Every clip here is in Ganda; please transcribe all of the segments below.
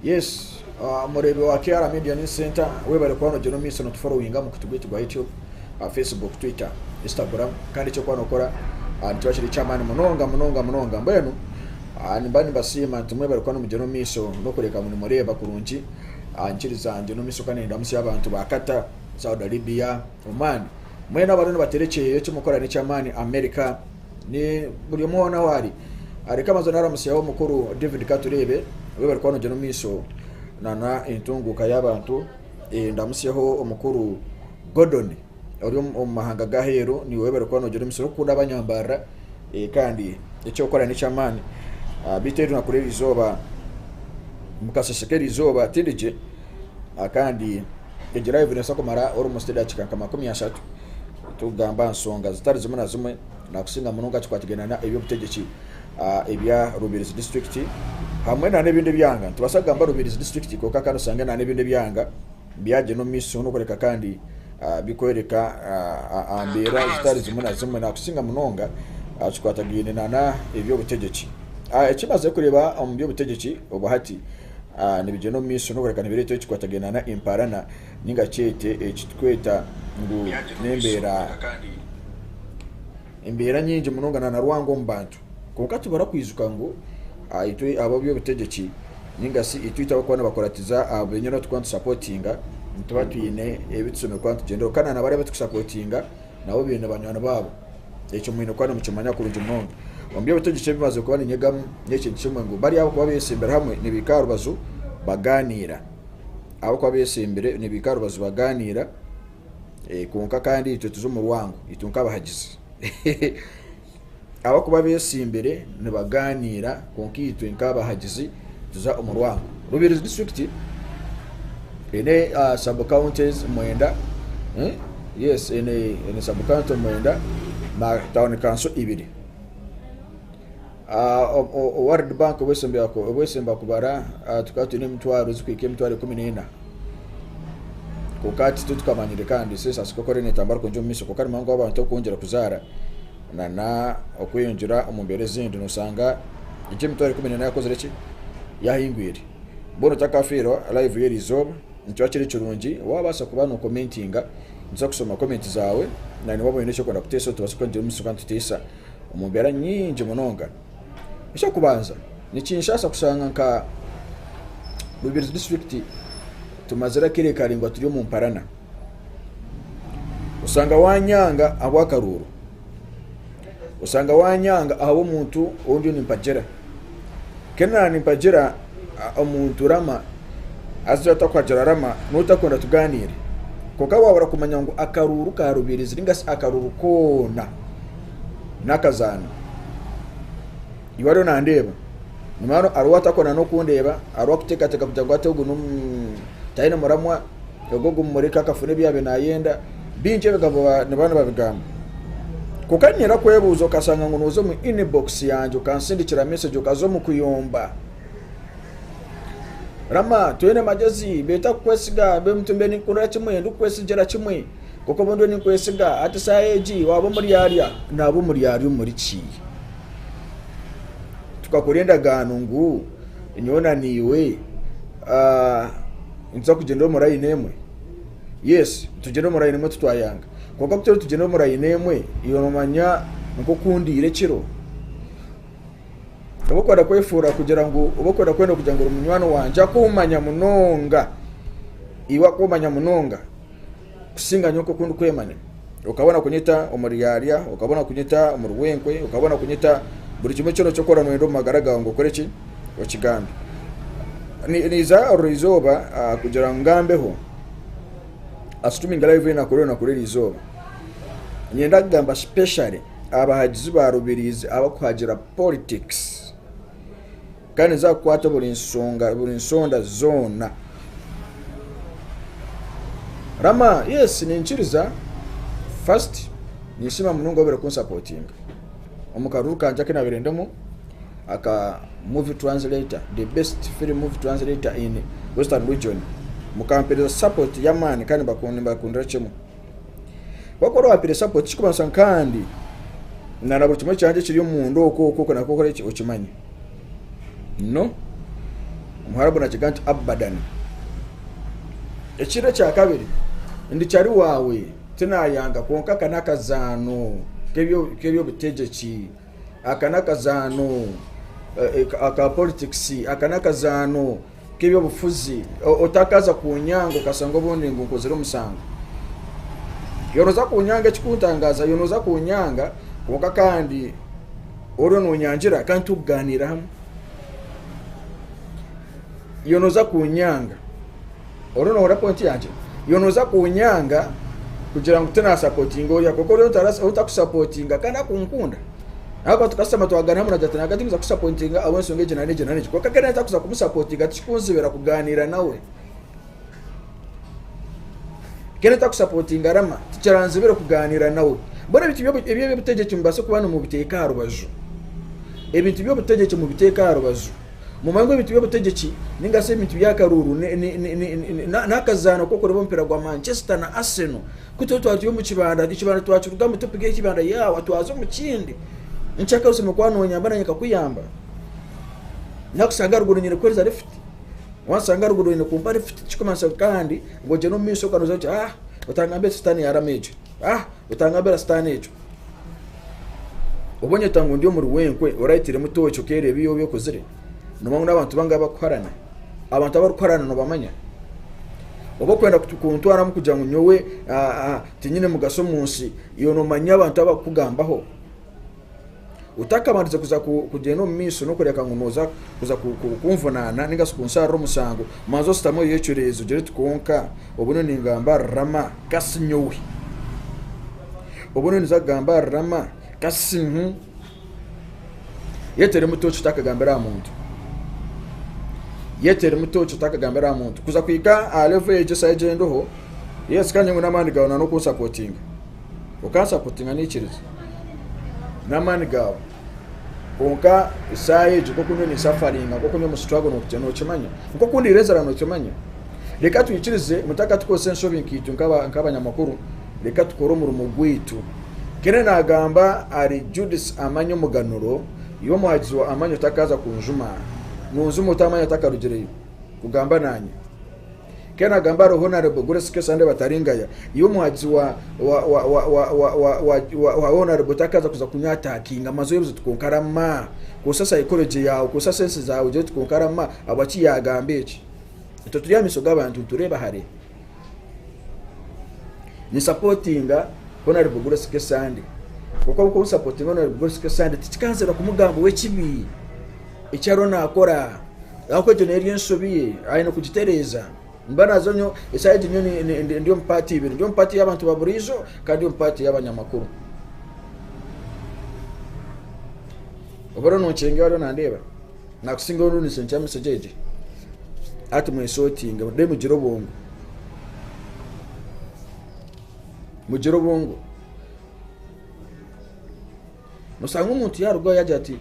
Yes, murebe wa KR Media News Center webale kwano Jeno Miso no tufollowinga mu kutugwiti gwa YouTube, Facebook, Twitter, Instagram kandi cyo kwano kora ntwashiri chamani munonga mbenu nimbani basima tumwebale kwano mu Jeno Miso no kureka mu mureba kurungi anchiriza Jeno Miso kanenda musi abantu bakata Saudi Arabia, Oman mwena abantu baterekeye cyo mukora ni chamani America ni buri mwana wari areka mazonara musiyaho mukuru David Katurebe webale kwano Jeno Miso nana intunguka y'abantu ndamusiyaho omukuru Gordon uri omahanga gahero ni webale kwano Jeno Miso kunda abanyambara kandi icyo gukora ni chamani biteru na kurera izoba mukasesekera izoba tindije kandi egira evidence akomara almost dakika kama 13 tugamba nsonga zitari zimwe na zimwe na kusinga munonga kikwatigana ebyo butegeki ebya Rubirizi district hamwe na nebindi byanga tubasagamba Rubirizi district ko kakano sanga na nebindi byanga bya Jeno Miso no kureka kandi bikwereka ambera zitari zimwe na zimwe na kusinga munonga kikwatagine na ebyo butegeki ekimaze kureba byo butegeki obahati ni Jeno Miso no kureka nibireto kikwatagina na imparana ninga chete ekitweta ngu nembera nyingi munonga na Rwango mbantu kokati barakwizuka ngo itwe ababyo butegeki ninga si itwita bakwana bakoratiza abenyero twantu supportinga ntwatwine ebitsome kwantu gendo kana na bare batusupportinga nabo bine banywana babo ekyo mwino kwana mukimanya kurunje munonga ombyo butegeki bimaze kuba ninyegam n'eki kimwe ngo bari abo kuba besembera hamwe nibikaru bazu baganira abo kuba besembere nibikaru bazu baganira konka kandi itwe tuzo mu Rwango itunka bahagize abo kuba besimbere nibaganira konki itwe nkaba hagizi tuza mu Rwango Rubirizi district ene sub counties mwenda yes ene sub county mwenda na town council ibiri World Bank wesemba kubara tukatu ni mtwaro zikike mtwaro 14 kokati tutukamanyire kandi sesa sikokore netambara konjo Miso kokari mango abantu kongera kuzara na okuyonjira omumbere zindi nosanga ije mtwaro 14 yakoze reki yahingwire bono takafiro live yeri zob ntwakire kirungi wabasa kuba no commentinga nza kusoma comment zawe na ni wabo yenesho kwenda kutesa tubasukwa Jeno Miso kandi tutesa omumbere nyingi munonga isho kubanza ni Kinshasa kusanga nka Rubirizi district tumazira kire karingwa turi mu mparana usanga wanyanga abwakaruru usanga wanyanga abo muntu ondi ni mpagera kena ni mpagera omuntu rama azata kwagera rama nutakunda tuganire koka wabara kumanya ngo akaruru ka Rubirizi ringasi akaruru kona nakazana iwaro na ndeba nimano arwata kona no kundeba arwa kuteka kutagwate ugu taina muramwa yogogo mureka kafune byabe nayenda binje bigabo nabana babigamba kokanyera kwebuzo kasanga ngo nuzo mu inbox yanje kansindikira message ukazo mu kuyomba rama twene magezi beta kwesiga be mtumbe ni kura kimwe ndukwesijera kimwe koko bondo ni kwesiga ati sayeji wabo muri yaria nabo muri yari muri ki tukakurenda ganungu inyona niwe nza kugenda mu rayi nemwe yes tugenda mu rayi nemwe tutwayanga koko kutero tugenda mu rayi nemwe iyo nomanya nko kundire kiro ubokora kwefura kugira ngo ubokora kwenda kugira ngo umunywano wanje akumanya munonga iwa kumanya munonga kusinga nyoko kundu kwemanya ukabona kunyita umuriyaria ukabona kunyita umuruwenkwe ukabona kunyita buri kimwe cyo cyokora no magaraga ngo koreki okigambe niza orizoba kugira ngambeho asituminga live na kurera izoba nyenda gamba specially abahagizi ba Rubirizi abakuhagira politics kandi za kwata buri nsonda zona rama yes ninchiriza first nishima munongo bere kunsupportinga omukaruru kanje kena berendemo aka movie translator, the best film movie translator in Western region mukampere support yamani kandi bakundira chemo bakoro apire support chikuba sankandi narabo kimwe cyanje kiri mu ndo uko nako kore ukimanye no umuharabu na kiganti abadan ekiro kya kabiri ndi cyari wawe tinayanga konka kanakazano kebyo butegeki akanakazano aka politics akanakazano kebyo bufuzi otakaza kunyango kasango bondi ngunkozero musango yonoza kunyanga kikuntangaza yonoza kunyanga konka kandi oro nonyangira kandi tuganira hamwe yonoza kunyanga oro no point yanje yonoza kunyanga kugira ngo tena supporting oya koko rero utakusupportinga kana kunkunda hapa tukasema twagana hamwe najatana hagati kuza kusupportinga abonse ngeje na neje koko kana takuza kumusupportinga tikunzibera kuganira nawe kene takusupportinga rama ticaranzibera kuganira nawe bona bitu ebyo butegeke mbase kubana mu biteka rubajo ebintu byo butegeke mu biteka rubajo mu mango ibintu byo butegeki ningase ibintu byakaruru nakazana koko rebo mpira gwa Manchester na Arsenal kuto twatuye mu kibanda twacuruga mu topige kibanda yawa twazo mu kindi nchaka useme kwa nonyamba nyaka kuyamba nakusanga ruguru nyine kweza left wasanga ruguru nyine kumpa left chikomansa kandi ngoje no miso kanoza utangambe stani ya rameje utangambe stani ejo ubonye tangu ndio mu ruwenkwe urayitire muto cyo kere biyo byo kuzire no n'abantu bangaba kwarana abantu abarukwarana no bamanya obo kwenda kutukuntwara mu kujya nyowe tinyine mugaso munsi iyo no manya abantu abakugambaho utakamariza kuza kugenda mu miso no kureka ngunoza kuza kumvunana ningasukonsara rumusango manzo stamo yechurezo gere tukonka obuno ningamba rama kasinyowe obuno nizagamba rama kasinhu yetere mutocho takagambira muntu yetere mutocho takagambira muntu kuza kwika alevo eje sayigendo ho yes kanye nguna mani gaona no ku supporting uka supporting n'ikirizo na mani gawa onka isaye jiko kunyo ni suffering ngo kunyo mu struggle no kuteno chimanya ngo kundi rezera no chimanya reka tuyikirize mutaka tuko senso binkitu nkaba nyamakuru reka tukoro mu rumugwitu kene nagamba ari Judas amanyo muganuro iyo muhagizi wa amanyo takaza kunjuma nunzumu tamanya takarugereyo kugamba nanye kena gamba roho na rebo gure sike sande bataringaya iyo muhagizi wa honorable takaza kuza kunyata kinga mazo yebuze tukonkarama ko sasa psychology yawo ko sasa sense zawo je tukonkarama abachi yagambe iki ito turi amisoga abantu tureba hare ni supportinga honorable gure sike sande kuko supportinga honorable gure sike sande tikanzera kumugambo wekibi icyaro nakora ako je neri nsobiye ayino kugitereza mbana zonyo isaidi nyoni ndio mpati ibiri ndio mpati y'abantu baburizo kandi ndio mpati y'abanyamakuru oboro no chenge walo nandeba nakusinga uru ni sencha message ati mwesotinga de mujiro bongo musanga umuntu yarugo yajati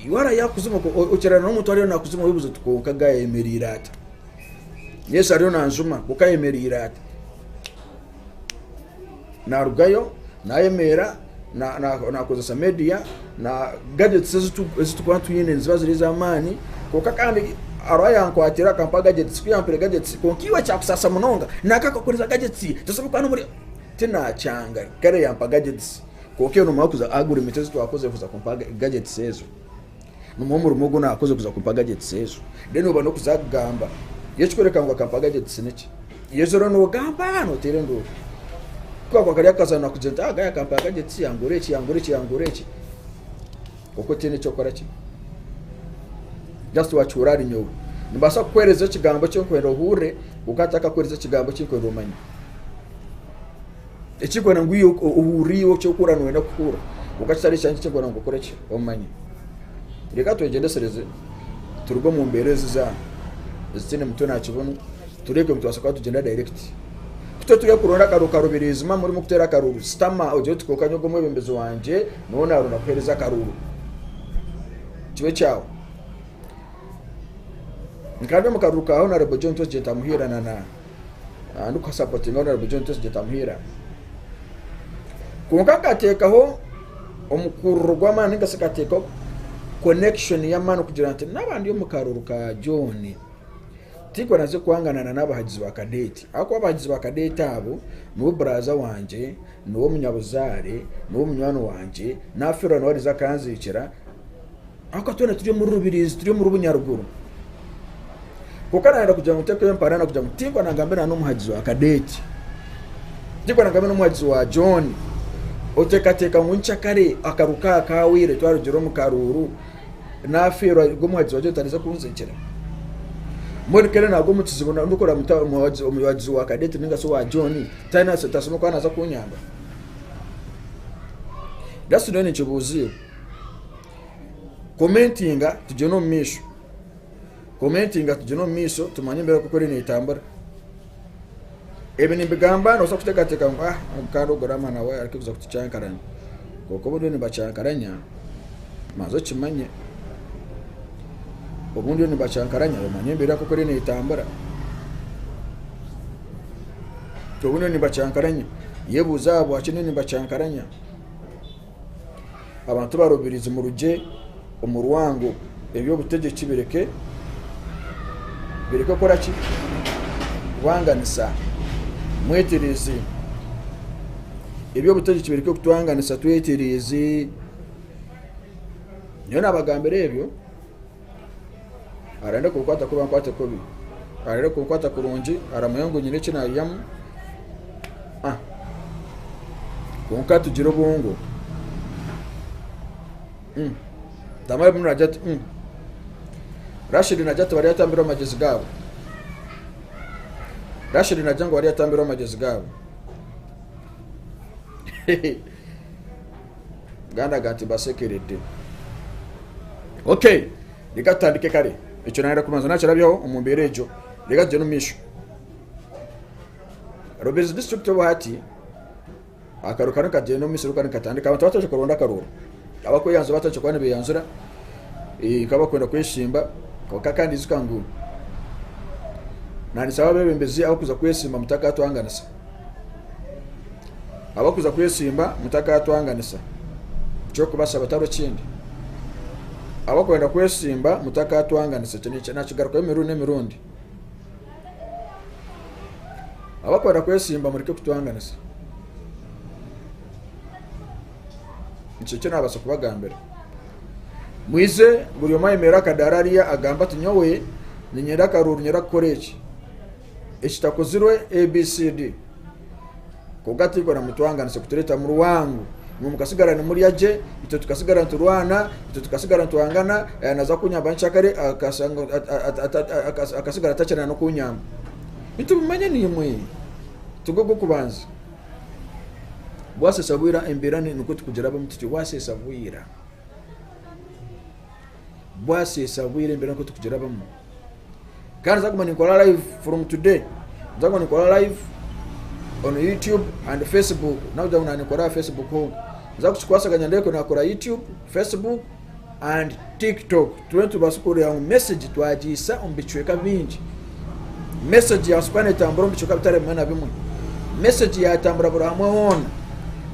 iwara yakuzuma ko ucerana n'umuntu ari nakuzuma wibuze tukonka gaye emerirata Yesu ariyo nanzuma kukayemerira ati na rugayo na yemera na koza media na gadgets zitukwantu yine nzibazo zamani koka kandi araya nkwatira kampa gadgets kuyampere gadgets konkiwa cha kusasa munonga nakaka kuriza gadgets tusabe kwano muri tina changa kare yampa gadgets koke no makuza agure mitezo twakoze kuza kumpa gadgets ezo numomuru mugo na akoze kuza kumpa gadgets ezo deno bano kuzagamba yechkoreka ngo kampaga gadgets niki yezoro no gamba no terendo kwa kali akazana kugenda aga kampaga gadgets yangorechi uko tene cyokora ki just wachurari nyowe nibasa kwereza kigambo cyo kwenda hure ukataka kwereza kigambo cyo kwenda umanyi ekikona nguyo uhuriyo cyo kurano wenda kukura ukatari cyane cyo ngo korechi umanyi reka twegendesereze turugo mu mberezi za zitene mutona kibono tureke mutwasaka tugenda direct kuto tuya kuronda karukaro birizima muri mukutera karuru stama oje tukokanyo gomwe bembezo wanje nona aruna kwereza karuru kibe cyawo nkande mu karuru kaho na rebo jonto je tamuhira na nuko support ngona rebo jonto je tamuhira kunka katekaho omukuru gwamani ngasekateko connection ya mano kugira nti nabandi yo mukaruru ka John tiko naze kuanganana n'abahagizi ba Kadeti ako abahagizi ba Kadeti abo no braza wanje no munyabuzare no munywano wanje na fero no riza kanzikira ako tone turi mu rubirizi turi mu rubunyaruguru kokana kugira muteko y'emparana kugira mutingo nangambira no muhagizi wa Kadeti tiko nangambira no muhagizi wa John otekateka munchakare akaruka kawire twarugero mu karuru na fero go muhagizi wa John tariza kunzikira muri kere nago mutizibona ndukora umuhagizi wa Kadeti ninga so wa John tana setasoma kwa naza kunyamba dasu none chibuzi commentinga tuje no misho commentinga tuje no misho tumanye mbere ko kuri nitambara ebe nimbigamba no so kutekateka kando gorama nawe arikuza kuticyankaranya koko bodo ni bacyankaranya mazo kimanye obundi ni bacyankaranya bamanye mbere ko kuri nitambara to buno ni bacyankaranya yebuza abo akine ni bacyankaranya abantu barobiriza mu ruje umurwango ebyo butegeki bireke kora ki wanganisa mwetereze ebyo butegeki bireke kutwanganisa twetereze niyo nabagambere ebyo arenda kukwata kuba kwate kobi arenda kukwata kurungi aramuyango nyine kina yamu konka tujiro bongo Damaye bunu Najat Rashid Najat bari yatambira amagezi gabo Rashid Najat bari yatambira amagezi gabo Ganda gati basekirite Okay likatandike kare icyo naira kumanza nakirabyaho umumberejo ligaje no misho Roberts district obahati akarukana kaje no misho rukana katandika abantu bataje kuronda karuru abako yanzo bataje kwane beyanzura kaba kwenda kweshimba kandi zikangu nani sababu bembezi abakuza kwesimba mutaka atwanganisa abakuza kwesimba mutaka atwanganisa cyo kubasa bataro kindi abakwenda kwesimba mutaka atwanganisa cyane nakigaruka emirundi abakwenda kwesimba muri kutwanganisa icyo nabasa kubagambira mwize buri yomaye mera kadararia agamba tunyowe ninyera karuru nyera korechi ekitakozirwe ABCD kugati gora mutwanganisa kutereta mu ruwangu mumukasigara ni muri yaje ito tukasigara nturwana ito tukasigara ntwangana naza kunyamba nchakare akasigara tachana no kunyamba ito bimanye ni yimwe tugogo kubanza bwase sabwira emberane nukuti kugera bamutiki wase sabwira bwase sabwira emberane nukuti kugera bamu kana zakuma nikola live from today zakuma nikola live on YouTube and Facebook now down nikola Facebook ho zakuchikwasaganya ndeko nakora YouTube Facebook and TikTok tuwentu basukuri ya message twajisa umbichweka bingi message ya spane tamboro mbichweka bitare mwana bimwe message ya tambura burahamona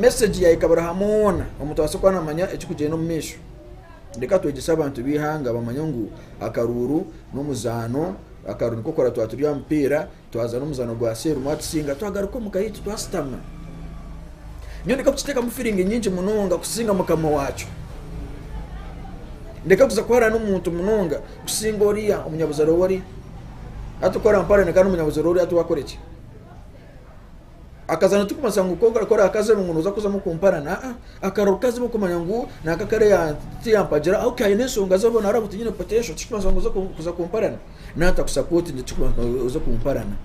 message ya ikaburahamona omuntu asokwana manya ekikuje no misho ndeka twegisa abantu bihanga bamanyongu akaruru n'umuzano akaruru kokora twaturiya mpira twaza n'umuzano gwa seru mwatsinga twagaruko mukayiti twastama nyo ndeka kuchiteka mu feeling nyinji munonga kusinga mukama wacu ndeka kuza kwara n'umuntu munonga kusinga oriya umunyabuzaro wari atukora mpare nekano umunyabuzaro wari atuwakoreki akazana tukumasangu kora akaze mu uza kuza mu kumparana akarukaze mu kumanyangu nakakare ya tiyampajira okay nesonga zabona arabuti nyine potential tukumasangu uza kumparana nata kusupport ndi tukumasangu uza kumparana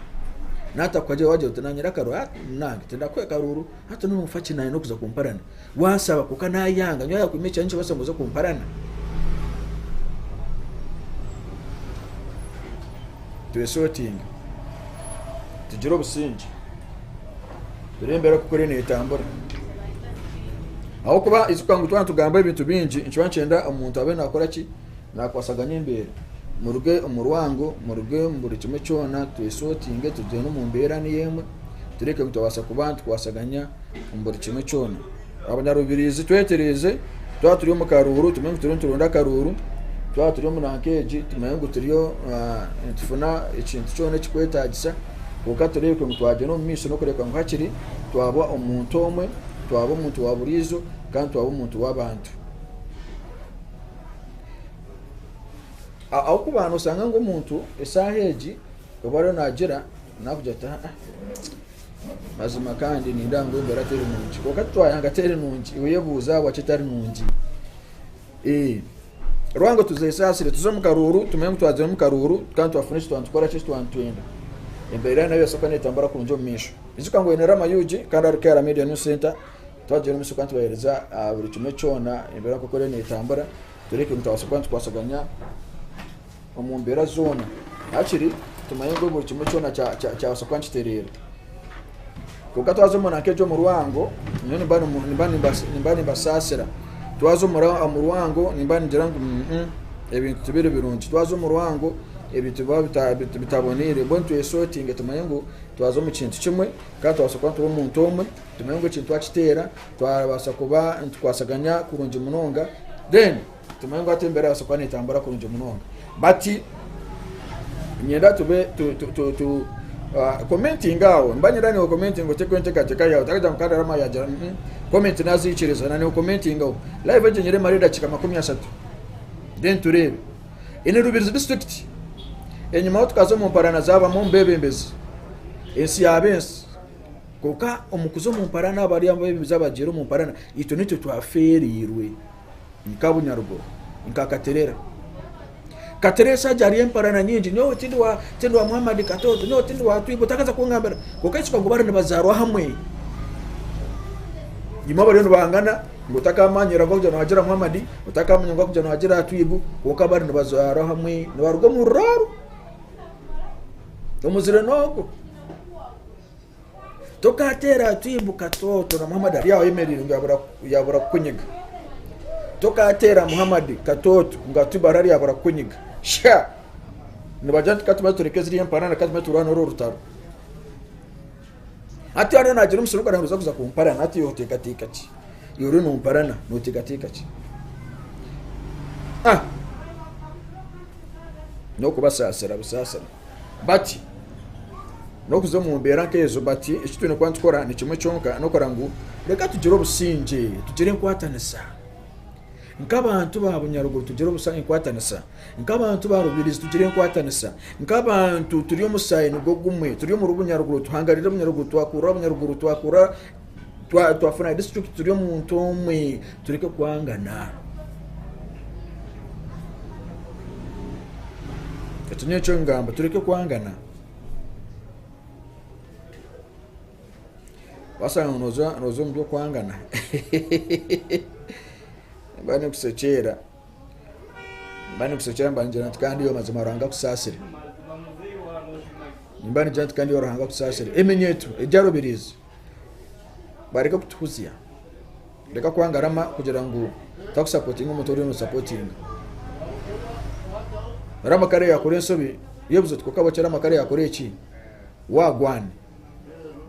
nata kwaje waje utananyira karo nange tenda kwe karuru hata no mufachi naye no kuza kumparana wasaba kukana yanga nyoya kumecha nje basa uza kumparana tuesoting tujiro businji Birembera kukore netambura aho kuba izukangu twantugamba ibintu bingi inchwancenda umuntu abe nakora ki nakwasaganya imbere muruge umurwango muruge muri kimwe cyona tuisotinge tuje no mu mbera ni yemwe tureke gutawasa kubantu kwasaganya muri kimwe cyona abanyarubirizi twetereze twa turiyo mu karuru tumenye turiyo turunda karuru twa turiyo mu nankeji tumenye turiyo tufuna ikintu cyone kikwetagisa kuko turebe ko twaje no misho no kureka ngo hakiri twaba umuntu omwe twaba umuntu wa burizo kandi twaba umuntu w'abantu aho kubana usanga ngo umuntu esaheji ubaro nagira nakujata mazima kandi ni ndango imbere ateri nungi kuko twayanga teri nungi uyebuza wacitari nungi rwango tuzesasire tuzo mu karuru tumenye twaje mu karuru kandi twafunisha twandukora cyo twantwenda imbere nayo soko netambara ku njo misho izuka ngo inera mayuji kandi ari Kera Media News Center twaje mu soko twahereza buri kimwe cyona imbere ko kore netambara tureke mutawasoko twasaganya omumbera zone akiri tumenye ngo buri kimwe cyona cya soko nkiterera kuko twazo mu nankejo mu ruwango nimbani basasira twazo mu ruwango nimbani ngira ngo ebintu tubire birungi twazo mu ruwango ebintu bitabonere bontu esotinga tumenye ngo twazo mu kintu kimwe kandi twasokwa tubo mu ntomwe tumenye ngo ikintu twakitera twabasa kuba twasaganya kurunje munonga then tumenye ngo atembera basokwa nitambara kurunje munonga bati nyenda tube tu commenting aho mbanyira ni commenting ngo tekwente kateka yawe takaja mukanda rama yaja comment nazichiriza nani commenting aho live je nyere marida chika 13 then turebe ine Rubirizi district enyuma tukazo mu parana zaba mu mbebembezi esi yabensi kuka omukuzo mu parana bari ambaye bizabagero mu parana ito nicyo twaferirwe nikabunyargo nkakaterera kateresa jari emparana nyinji nyo tindi wa Muhammad Katoto nyo tindi wa Twibo takaza kungambara kuka isuka ngo barane bazarwa hamwe nyuma bari no bangana ngo takamanyira ngo jana wajira Muhammad utakamanya ngo jana wajira Twibo kuka barane bazarwa hamwe nabarugo mu raro tomuzire noko tokatera Twibo Katoto na Muhammad ari yawe emerire ngo yabura kunyiga tokatera Muhammad Katoto ngo tubarari yabura kunyiga sha nibajanti katuma turekezi yemparana katuma turano rutaro ati ana nagira umusuruka naruza kuza kumparana ati yotekateka ki yuri no mparana notekateka ki no kubasasira busasira bati no kuzo mu mbera kezo bati ekitune kwantukora ni kimwe cyonka no korangu reka tugire obusinje tugire nkwatanisa nkabantu babunyaruguru tugire obusange nkwatanisa nkabantu ba Rubirizi tugire nkwatanisa nkabantu turi omusayi ngo gumwe turi mu rubunyaruguru tuhangarira obunyaruguru twakura obunyaruguru twakura twafuna district turi mu ntomwe tureke kwangana etunye cyo ngamba tureke kwangana basanga nozo mbyo kwangana bane kusechera mbanje natkandi yo mazima ranga kusasire nimbani jantu kandi yo ranga kusasire emenyetu ejya Rubirizi bareka kutuhuzia reka kwangarama kugira ngo takusupporting umutori no supporting rama kare yakore nsobi yebuzo tukokabo cyara makare yakore iki wagwane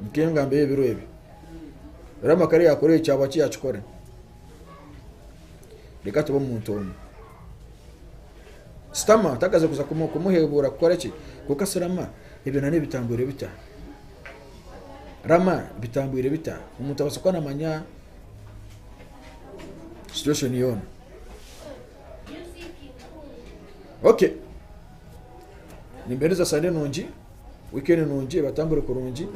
mkenga mbe birobe rama kare yakore cyaba cyakore reka tubo muntu omwe stama takaze kuza kumuhebura gukora iki kuko asirama ibyo nane bitambure bita rama bitambure bita umuntu abasokwa namanya situation yona okay nimbereza sande nungi weekend nungi batambure kurungi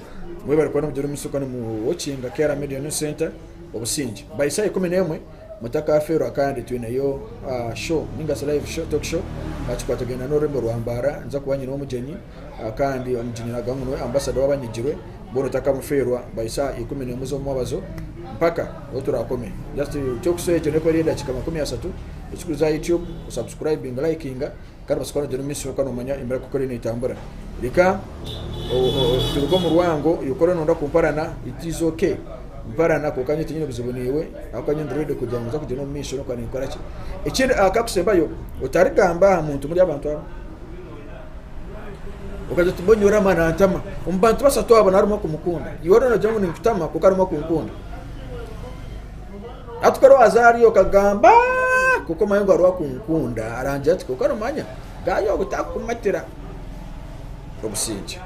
mwe bari kwana mujero misokana mu watchinga Kera Media News Center obusinji by say 11 mutaka afero akandi twinayo show ninga live show talk show bachikwatagena no rembo rwambara nza kubanye no mujenyi kandi omujinyira gamuno ambassador wabanyigirwe bono takamuferwa by say 11 muzo mwabazo mpaka oturakome just talk show ete neko rida chikama 13 ekikuza YouTube subscribing liking kandi basikora de misi okano manya imbere ko kore nitambura rika turugo mu rwango yukore nonda kumparana it is okay mparana ko kanye tinyine bizibonewe akanye ndrede kujya muza kujya no misi no kwani kora ki ikindi akakusembayo utarigamba muntu muri abantu abo ukaje tubonyora mana ntama umbantu basatwa abana arimo kumukunda yoro na jangu nikutama ko karimo kumukunda atukaro azariyo kagamba kuko mayengo arwa kunkunda aranje ati kuko nomanya gayo gutakumatira obusinje